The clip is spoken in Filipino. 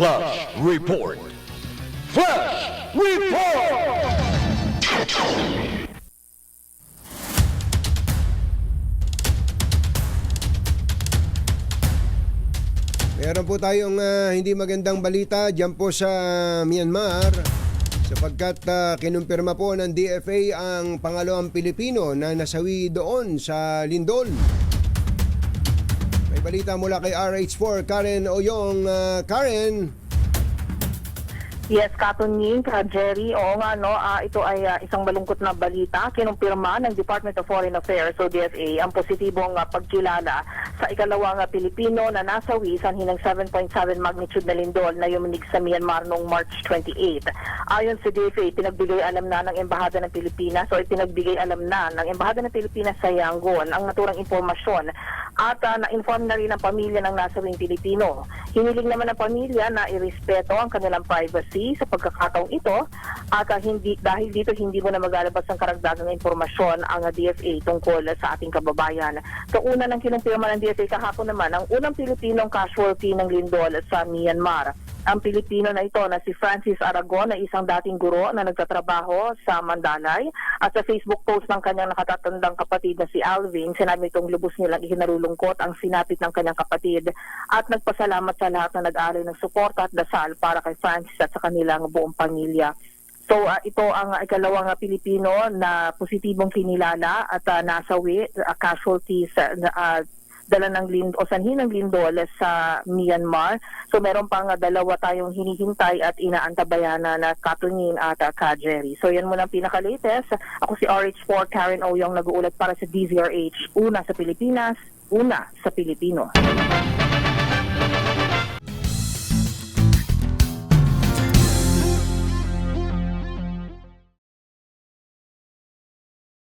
Flash Report. Flash Report! Meron po tayong hindi magandang balita dyan po sa Myanmar sapagkat kinumpirma po ng DFA ang pangalawang Pilipino na nasawi doon sa Lindol. May balita mula kay RH4, Karen Oyong. Karen? Yes, Katunying, Jerry, oo nga, no, ito ay isang malungkot na balita. Kinumpirma ng Department of Foreign Affairs o DFA ang positibong pagkilala sa ikalawang Pilipino na nasawi sa hinang 7.7 magnitude na lindol na yumanig sa Myanmar noong March 28. Ayon sa DFA, pinagbigay alam na ng Embahada ng Pilipinas o ipinagbigay alam na ng Embahada ng Pilipinas sa Yangon ang naturang impormasyon at na-inform na rin ang pamilya ng nasawing Pilipino. Hiniling naman ng pamilya na irespeto ang kanilang privacy sa pagkakataong ito at dahil dito hindi mo na maglalabas ng karagdagang impormasyon ang DFA tungkol sa ating kababayan. So una nang kinumpirma ng DFA kahapon naman ang unang Pilipinong casualty ng lindol sa Myanmar. Ang Pilipino na ito na si Francis Aragon ay isang dating guro na nagtatrabaho sa Mandalay at sa Facebook post ng kanyang nakatatandang kapatid na si Alvin, sinabi itong lubos nilang ikinarulungkot ang sinapit ng kanyang kapatid at nagpasalamat sa lahat na nag-alay ng suporta at dasal para kay Francis at sa kanilang buong pamilya. So ito ang ikalawang Pilipino na positibong kinilala at nasawi, casualties dala ng sanhi ng lindol sa Myanmar. So meron pang dalawa tayong hinihintay at inaantabayan na Katunying at Jerry. So yan muna ang pinaka-latest. Ako si RH4 Karen Oyong nag-uulat para sa DZRH. Una sa Pilipinas, una sa Pilipino.